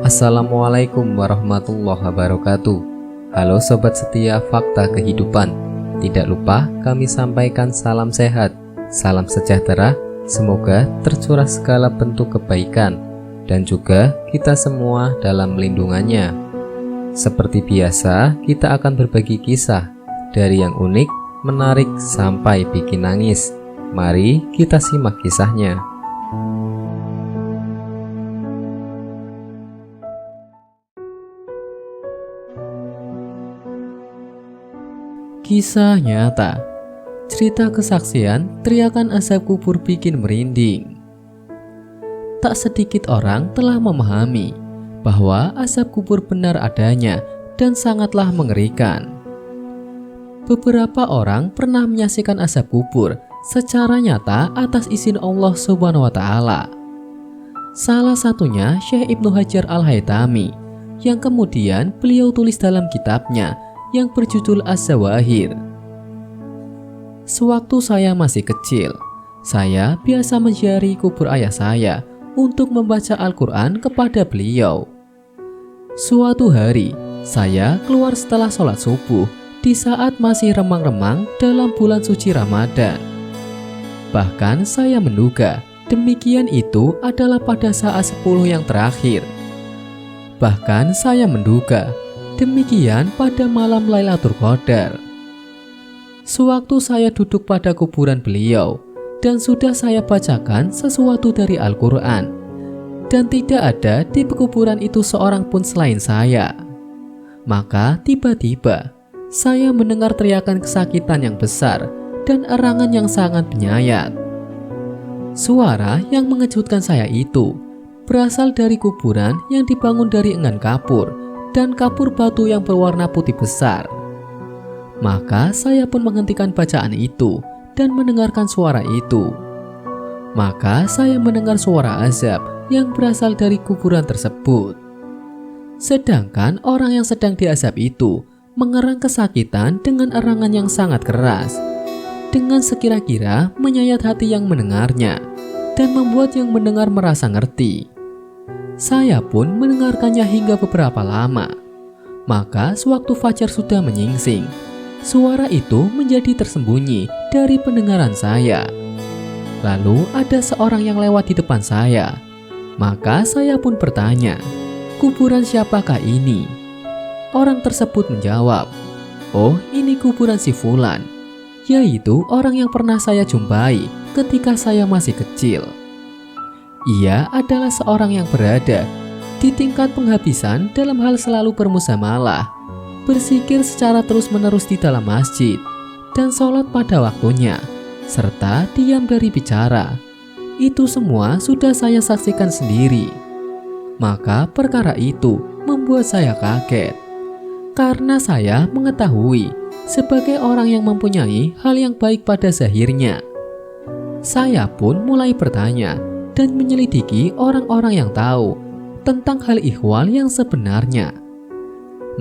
Assalamualaikum warahmatullahi wabarakatuh. Halo sobat setia Fakta Kehidupan. Tidak lupa kami sampaikan salam sehat, salam sejahtera. Semoga tercurah segala bentuk kebaikan dan juga kita semua dalam lindungannya. Seperti biasa, kita akan berbagi kisah dari yang unik, menarik sampai bikin nangis. Mari kita simak kisahnya. Kisah nyata. Cerita kesaksian, teriakan azab kubur bikin merinding. Tak sedikit orang telah memahami bahwa azab kubur benar adanya dan sangatlah mengerikan. Beberapa orang pernah menyaksikan azab kubur secara nyata atas izin Allah Subhanahu wa Ta'ala. Salah satunya Syekh Ibnu Hajar Al-Haytami, yang kemudian beliau tulis dalam kitabnya yang berjudul Az-Zawahir. Sewaktu saya masih kecil, saya biasa menziarahi kubur ayah saya untuk membaca Al-Quran kepada beliau. Suatu hari, saya keluar setelah sholat subuh di saat masih remang-remang dalam bulan suci Ramadan. Bahkan saya menduga demikian itu adalah pada saat 10 yang terakhir. Bahkan saya menduga demikian pada malam Lailatul Qadar. Sewaktu saya duduk pada kuburan beliau dan sudah saya bacakan sesuatu dari Al-Quran, dan tidak ada di kuburan itu seorang pun selain saya, maka tiba-tiba saya mendengar teriakan kesakitan yang besar dan erangan yang sangat menyayat. Suara yang mengejutkan saya itu berasal dari kuburan yang dibangun dari enggan kapur dan kapur batu yang berwarna putih besar. Maka saya pun menghentikan bacaan itu dan mendengarkan suara itu. Maka saya mendengar suara azab yang berasal dari kuburan tersebut. Sedangkan orang yang sedang diazab itu mengerang kesakitan dengan erangan yang sangat keras, dengan sekira-kira menyayat hati yang mendengarnya dan membuat yang mendengar merasa ngerti. Saya pun mendengarkannya hingga beberapa lama. Maka sewaktu fajar sudah menyingsing, suara itu menjadi tersembunyi dari pendengaran saya. Lalu ada seorang yang lewat di depan saya. Maka saya pun bertanya, "Kuburan siapakah ini?" Orang tersebut menjawab, "Oh, ini kuburan si Fulan," yaitu orang yang pernah saya jumpai ketika saya masih kecil. Ia adalah seorang yang berada di tingkat penghabisan dalam hal selalu bermusamalah, berzikir secara terus-menerus di dalam masjid, dan sholat pada waktunya, serta diam dari bicara. Itu semua sudah saya saksikan sendiri. Maka perkara itu membuat saya kaget, karena saya mengetahui sebagai orang yang mempunyai hal yang baik pada zahirnya. Saya pun mulai bertanya dan menyelidiki orang-orang yang tahu tentang hal ihwal yang sebenarnya.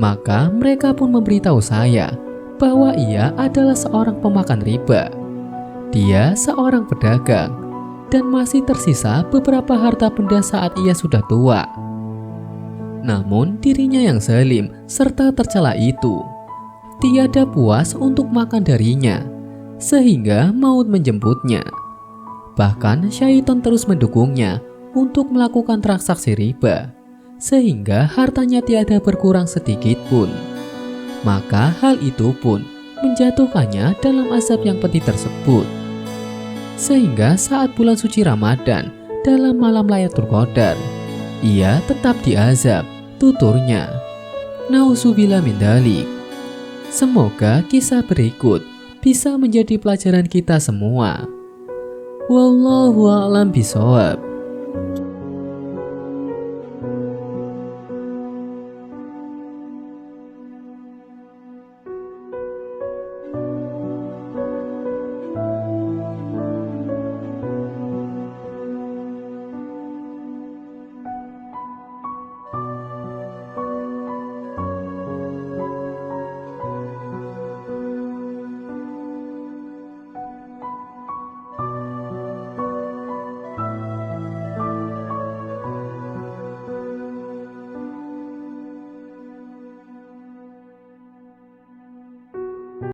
Maka mereka pun memberitahu saya bahwa ia adalah seorang pemakan riba. Dia seorang pedagang dan masih tersisa beberapa harta benda saat ia sudah tua. Namun dirinya yang zalim serta tercela itu tiada puas untuk makan darinya, sehingga maut menjemputnya. Bahkan syaitan terus mendukungnya untuk melakukan transaksi riba, sehingga hartanya tiada berkurang sedikit pun. Maka hal itu pun menjatuhkannya dalam azab yang pedih tersebut. Sehingga saat bulan suci Ramadan dalam malam Lailatul Qadar, ia tetap diazab, tuturnya. Nauzubillah min dzalik. Semoga kisah berikut bisa menjadi pelajaran kita semua. Wallahu a'lam bishawab.